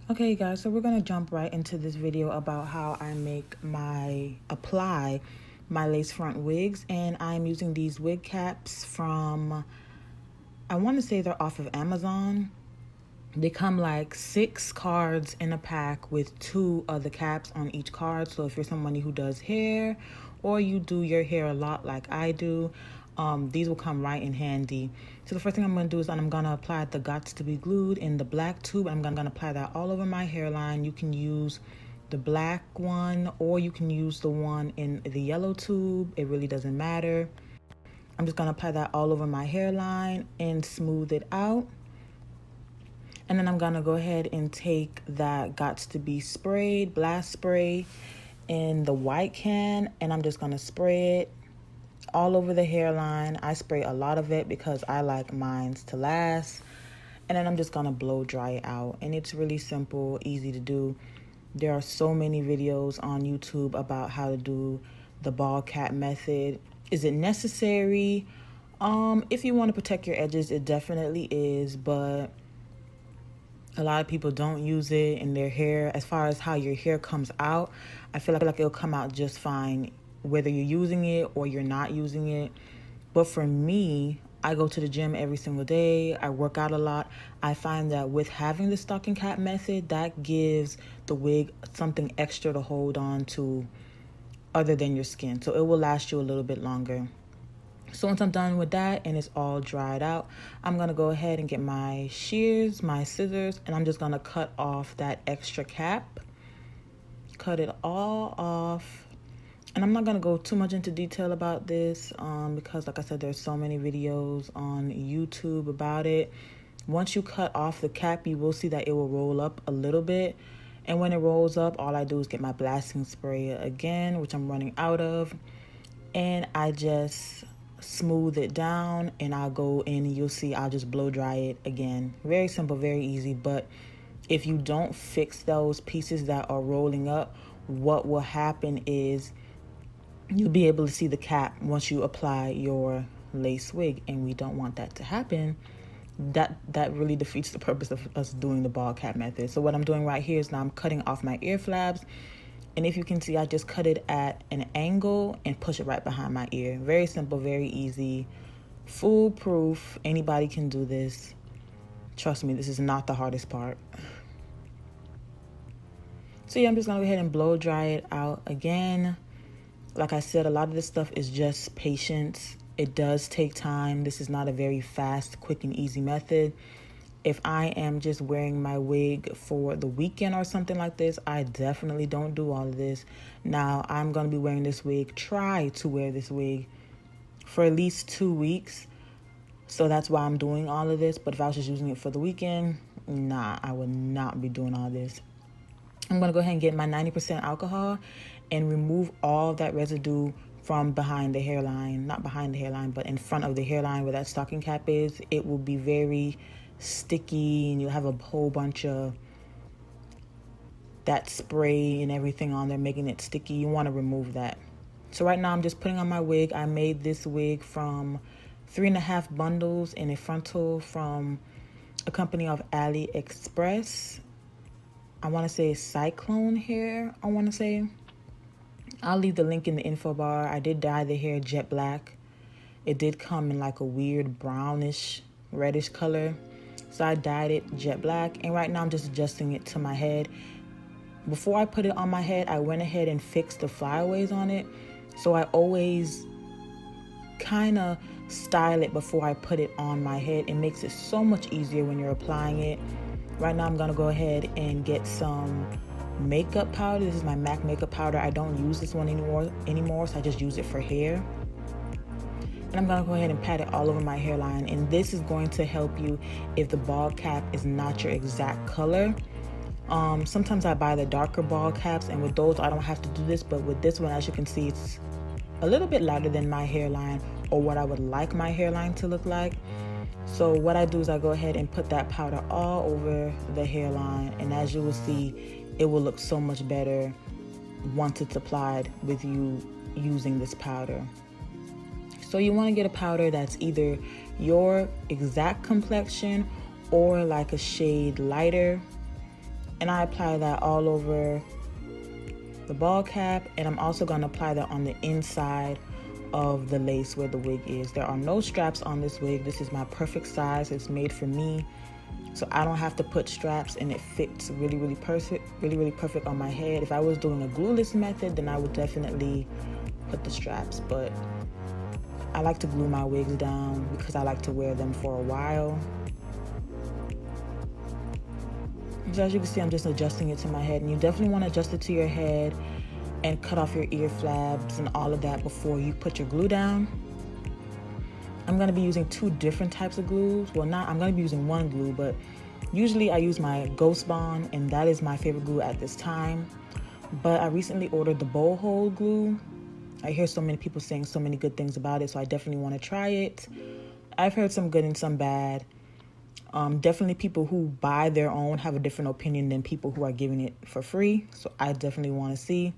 Okay guys, so we're gonna jump right into this video about how I apply my lace front wigs, and I'm using these wig caps from, I want to say they're off of Amazon. They come like 6 cards in a pack with 2 of the caps on each card. So if you're somebody who does hair or you do your hair a lot like I do, these will come right in handy. So the first thing I'm going to do is I'm going to apply the Gots to be Glued in the black tube. I'm going to apply that all over my hairline. You can use the black one or you can use the one in the yellow tube. It really doesn't matter. I'm just going to apply that all over my hairline and smooth it out. And then I'm going to go ahead and take that Gots to be sprayed, blast spray in the white can, and I'm just going to spray it all over the hairline. I spray a lot of it because I like mine to last. And then I'm just going to blow dry it out. And it's really simple, easy to do. There are so many videos on YouTube about how to do the ball cap method. Is it necessary? If you want to protect your edges, it definitely is, but a lot of people don't use it in their hair. As far as how your hair comes out, I feel like it'll come out just fine whether you're using it or you're not using it. But for me, I go to the gym every single day. I work out a lot. I find that with having the stocking cap method, that gives the wig something extra to hold on to other than your skin. So it will last you a little bit longer. So once I'm done with that and it's all dried out, I'm going to go ahead and get my shears, my scissors, and I'm just going to cut off that extra cap. Cut it all off. And I'm not going to go too much into detail about this because, like I said, there's so many videos on YouTube about it. Once you cut off the cap, you will see that it will roll up a little bit. And when it rolls up, all I do is get my blasting spray again, which I'm running out of. And I just smooth it down, and I'll go in and you'll see I'll just blow dry it again. Very simple, very easy. But if you don't fix those pieces that are rolling up, what will happen is you'll be able to see the cap once you apply your lace wig, and we don't want that to happen. That really defeats the purpose of us doing the ball cap method. So what I'm doing right here is now I'm cutting off my ear flaps, and if you can see, I just cut it at an angle and push it right behind my ear. Very simple, very easy, foolproof. Anybody can do this. Trust me, this is not the hardest part. So yeah, I'm just gonna go ahead and blow dry it out again. Like I said, a lot of this stuff is just patience. It does take time. This is not a very fast, quick, and easy method. If I am just wearing my wig for the weekend or something like this, I definitely don't do all of this. Now, I'm going to be wearing this wig, try to wear this wig for at least 2 weeks. So that's why I'm doing all of this. But if I was just using it for the weekend, nah, I would not be doing all this. I'm going to go ahead and get my 90% alcohol and remove all that residue from behind the hairline. Not behind the hairline, but in front of the hairline where that stocking cap is. It will be very sticky, and you'll have a whole bunch of that spray and everything on there making it sticky. You want to remove that. So right now I'm just putting on my wig. I made this wig from 3.5 bundles in a frontal from a company of Aliexpress. I want to say Cyclone hair, I want to say. I'll leave the link in the info bar. I did dye the hair jet black. It did come in like a weird brownish, reddish color. So I dyed it jet black, and right now I'm just adjusting it to my head. Before I put it on my head, I went ahead and fixed the flyaways on it. So I always kind of style it before I put it on my head. It makes it so much easier when you're applying it. Right now I'm gonna go ahead and get some makeup powder. This is my MAC makeup powder. I don't use this one anymore, so I just use it for hair. And I'm gonna go ahead and pat it all over my hairline. And this is going to help you if the ball cap is not your exact color. Sometimes I buy the darker ball caps, and with those I don't have to do this, but with this one, as you can see, it's a little bit lighter than my hairline, or what I would like my hairline to look like. So what I do is I go ahead and put that powder all over the hairline, and as you will see, it will look so much better once it's applied with you using this powder. So you want to get a powder that's either your exact complexion or like a shade lighter. And I apply that all over the ball cap, and I'm also going to apply that on the inside of the lace where the wig is. There are no straps on this wig. This is my perfect size. It's made for me, so I don't have to put straps, and it fits really perfect on my head. If I was doing a glueless method, then I would definitely put the straps, but I like to glue my wigs down because I like to wear them for a while. So as you can see, I'm just adjusting it to my head, and you definitely want to adjust it to your head and cut off your ear flaps and all of that before you put your glue down. I'm going to be using two different types of glues. Well, I'm going to be using one glue, but usually I use my Ghost Bond, and that is my favorite glue at this time. But I recently ordered the bowl hole glue. I hear so many people saying so many good things about it, so I definitely want to try it. I've heard some good and some bad. Definitely people who buy their own have a different opinion than people who are giving it for free, so I definitely want to see.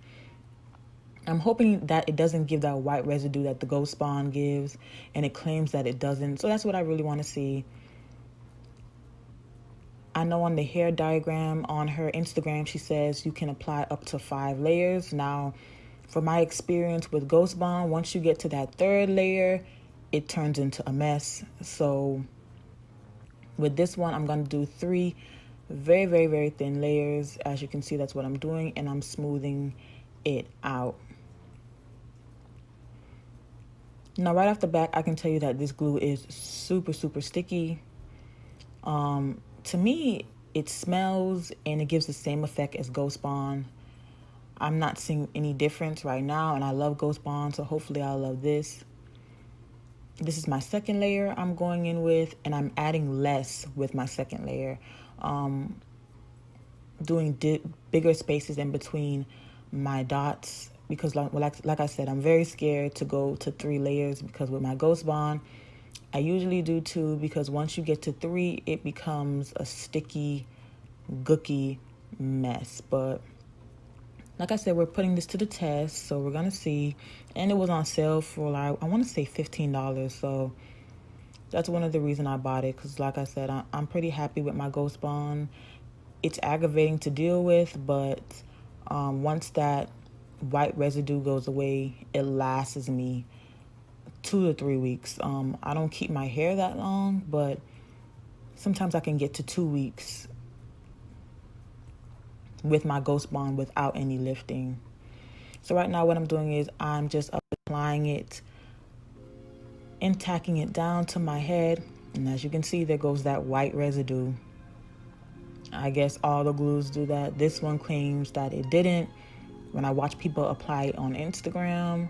I'm hoping that it doesn't give that white residue that the Ghost Bond gives, and it claims that it doesn't, so that's what I really want to see. I know on the hair diagram on her Instagram, she says you can apply up to 5 layers. Now, for my experience with Ghost Bond, once you get to that 3rd layer, it turns into a mess. So with this one, I'm going to do 3 very thin layers. As you can see, that's what I'm doing, and I'm smoothing it out. Now, right off the bat, I can tell you that this glue is super sticky. To me, it smells and it gives the same effect as Ghost Bond. I'm not seeing any difference right now, and I love Ghost Bond, so hopefully I'll love this. This is my 2nd layer I'm going in with, and I'm adding less with my 2nd layer. Doing bigger spaces in between my dots because like I said, I'm very scared to go to 3 layers because with my Ghost Bond, I usually do 2 because once you get to 3, it becomes a sticky, gooky mess. But like I said, we're putting this to the test, so we're going to see. And it was on sale for, like, I want to say $15, so that's one of the reasons I bought it because, like I said, I'm pretty happy with my Ghost Bond. It's aggravating to deal with, but once that white residue goes away, it lasts me 2 to 3 weeks. I don't keep my hair that long, but sometimes I can get to 2 weeks with my Ghost Bond without any lifting. So right now what I'm doing is I'm just applying it and tacking it down to my head. And as you can see, there goes that white residue. I guess all the glues do that. This one claims that it didn't. When I watch people apply it on Instagram,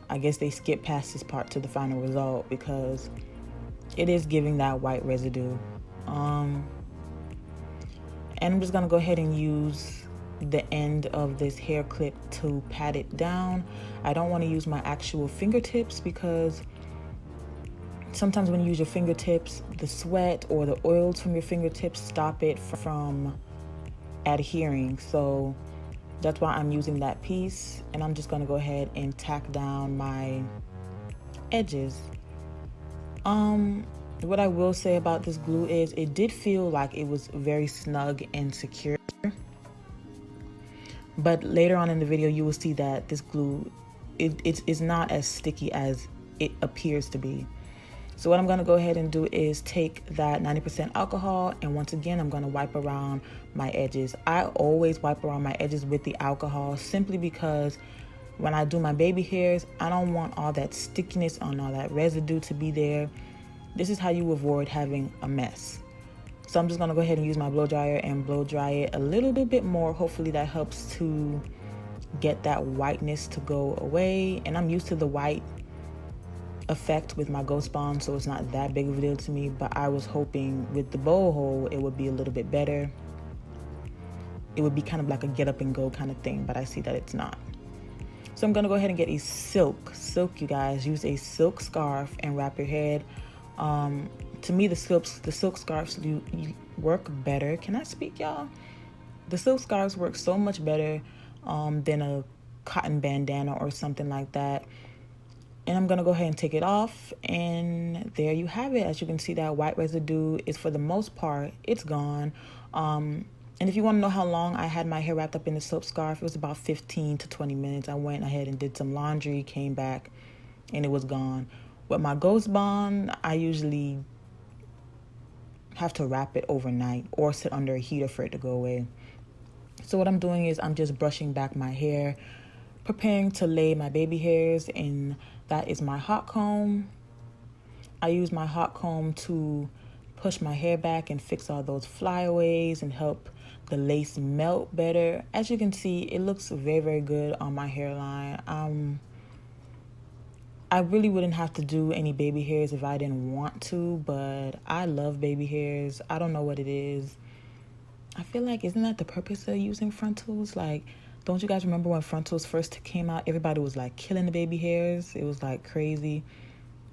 I guess they skip past this part to the final result because it is giving that white residue. And I'm just going to go ahead and use the end of this hair clip to pat it down. I don't want to use my actual fingertips because sometimes when you use your fingertips, the sweat or the oils from your fingertips stop it from adhering. So that's why I'm using that piece. And I'm just going to go ahead and tack down my edges. What I will say about this glue is it did feel like it was very snug and secure. But later on in the video, you will see that this glue, it's not as sticky as it appears to be. So what I'm going to go ahead and do is take that 90% alcohol, and once again, I'm going to wipe around my edges. I always wipe around my edges with the alcohol simply because when I do my baby hairs, I don't want all that stickiness and all that residue to be there. This is how you avoid having a mess. So I'm just going to go ahead and use my blow dryer and blow dry it a little bit more. Hopefully that helps to get that whiteness to go away. And I'm used to the white effect with my Ghost Bond, so it's not that big of a deal to me. But I was hoping with the bow hole, it would be a little bit better. It would be kind of like a get up and go kind of thing, but I see that it's not. So I'm going to go ahead and get a silk, you guys. Use a silk scarf and wrap your head. To me, the silk scarves you work better. Can I speak, y'all? The silk scarves work so much better than a cotton bandana or something like that. And I'm going to go ahead and take it off. And there you have it. As you can see, that white residue is, for the most part, it's gone. And if you want to know how long I had my hair wrapped up in the soap scarf, it was about 15 to 20 minutes. I went ahead and did some laundry, came back, and it was gone. With my Ghost Bond, I usually have to wrap it overnight or sit under a heater for it to go away. So what I'm doing is I'm just brushing back my hair, preparing to lay my baby hairs, and that is my hot comb. I use my hot comb to push my hair back and fix all those flyaways and help the lace melt better. As you can see, it looks very, very good on my hairline. I really wouldn't have to do any baby hairs if I didn't want to, but I love baby hairs. I don't know what it is. I feel like, isn't that the purpose of using frontals? Like, don't you guys remember when frontals first came out? Everybody was like killing the baby hairs. It was like crazy.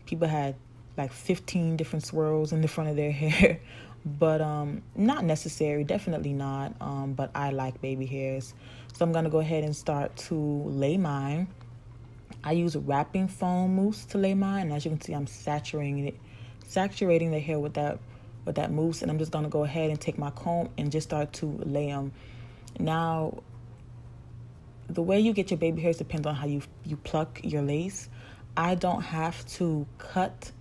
People had like 15 different swirls in the front of their hair. But not necessary, definitely not. But I like baby hairs. So I'm gonna go ahead and start to lay mine. I use wrapping foam mousse to lay mine, and as you can see, I'm saturating the hair with that mousse, and I'm just gonna go ahead and take my comb and just start to lay them. Now, the way you get your baby hairs depends on how you pluck your lace. I don't have to cut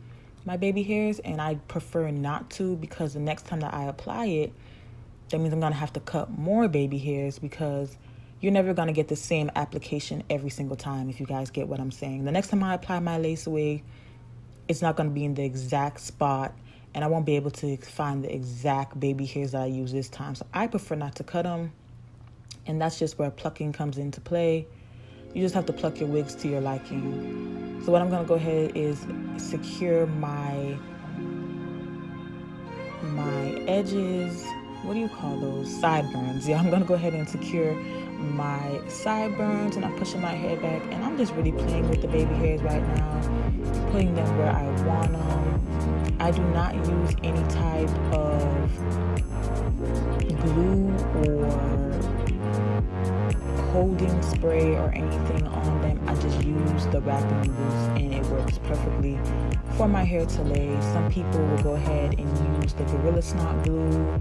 my baby hairs, and I prefer not to, because the next time that I apply it, that means I'm gonna have to cut more baby hairs, because you're never gonna get the same application every single time, if you guys get what I'm saying. The next time I apply my lace wig, it's not gonna be in the exact spot, and I won't be able to find the exact baby hairs that I use this time. So I prefer not to cut them, and that's just where plucking comes into play. You just have to pluck your wigs to your liking. So what I'm gonna go ahead is secure my edges. What do you call those? Sideburns. Yeah, I'm gonna go ahead and secure my sideburns, and I'm pushing my hair back, and I'm just really playing with the baby hairs right now, putting them where I want them. I do not use any type of glue or holding spray or anything on them. I just use the wrapping mousse, and it works perfectly for my hair to lay. Some people will go ahead and use the Gorilla Snot glue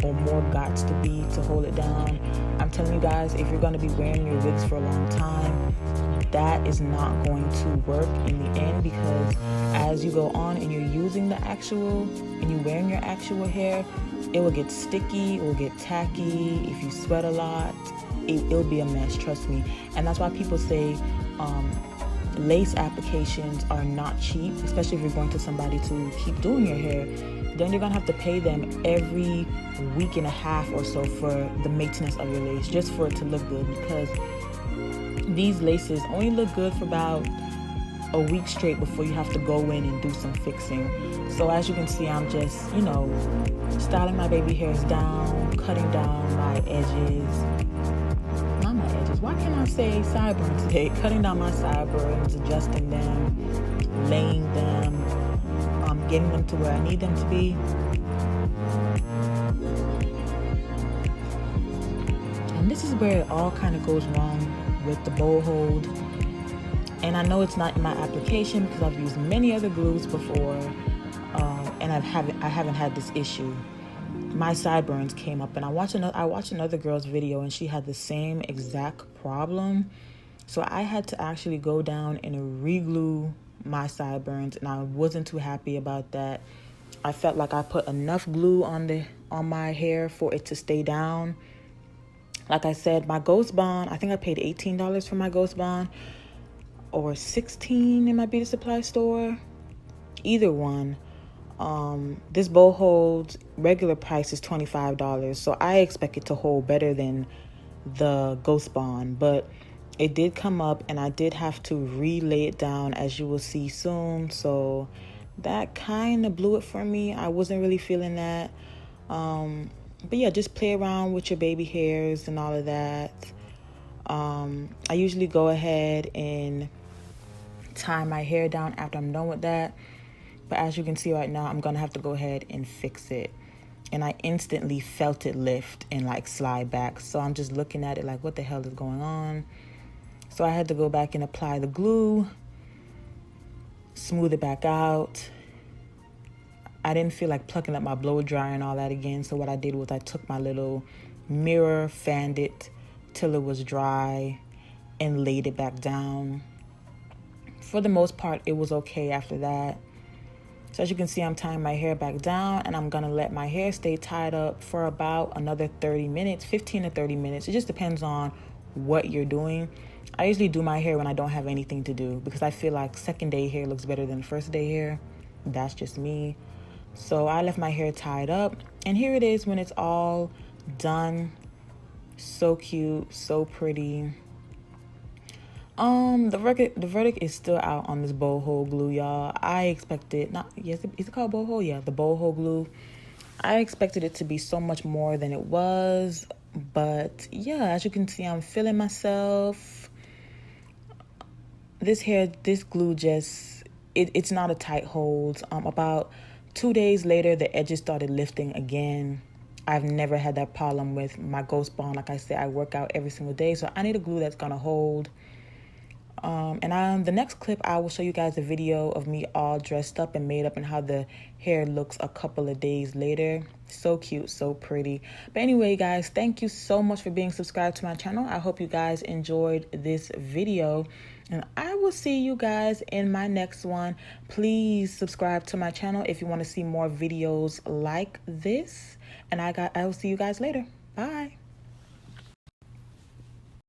or more Gots to Be to hold it down. I'm telling you guys, if you're going to be wearing your wigs for a long time, that is not going to work in the end, because as you go on and you're using the actual, and you're wearing your actual hair, it will get sticky, it will get tacky. If you sweat a lot, it'll be a mess, trust me. And that's why people say lace applications are not cheap, especially if you're going to somebody to keep doing your hair. Then you're gonna have to pay them every week and a half or so for the maintenance of your lace, just for it to look good, because these laces only look good for about a week straight before you have to go in and do some fixing. So as you can see, I'm just, styling my baby hairs down, cutting down my edges. Not my edges. Why can't I say sideburns today? Cutting down my sideburns, adjusting them, laying them, getting them to where I need them to be. And this is where it all kind of goes wrong with the bowl hold. And I know it's not in my application because I've used many other glues before, and I haven't had this issue. My sideburns came up, and I watched another girl's video, and she had the same exact problem. So I had to actually go down and re-glue my sideburns, and I wasn't too happy about that. I felt like I put enough glue on my hair for it to stay down. Like I said, my Ghost Bond, I think I paid $18 for my Ghost Bond, or $16 in my beauty supply store. Either one. This bowl holds regular price is $25, so I expect it to hold better than the Ghost Bond, but it did come up, and I did have to relay it down, as you will see soon. So that kind of blew it for me. I wasn't really feeling that. But yeah, just play around with your baby hairs and all of that. I usually go ahead and tie my hair down after I'm done with that. But as you can see right now, I'm going to have to go ahead and fix it. And I instantly felt it lift and like slide back. So I'm just looking at it like, what the hell is going on? So I had to go back and apply the glue, smooth it back out. I didn't feel like plucking up my blow dryer and all that again. So what I did was I took my little mirror fanned it till it was dry and laid it back down. For the most part, it was okay after that. So as you can see, I'm tying my hair back down, and I'm gonna let my hair stay tied up for about another 30 minutes, 15 to 30 minutes. It just depends on what you're doing. I usually do my hair when I don't have anything to do, because I feel like second day hair looks better than first day hair. That's just me. So I left my hair tied up, and here it is when it's all done. So cute, so pretty. The verdict is still out on this bow hole glue, y'all. I expected, is it called bow hole? Yeah, the bow hole glue. I expected it to be so much more than it was, but yeah, as you can see, I'm feeling myself. This glue just, it's not a tight hold. About 2 days later, the edges started lifting again. I've never had that problem with my Ghost Bond. Like I said, I work out every single day, so I need a glue that's gonna hold. And on the next clip, I will show you guys a video of me all dressed up and made up and how the hair looks a couple of days later. So cute, so pretty. But anyway, guys, thank you so much for being subscribed to my channel. I hope you guys enjoyed this video, and I will see you guys in my next one. Please subscribe to my channel if you want to see more videos like this, and I will see you guys later. Bye.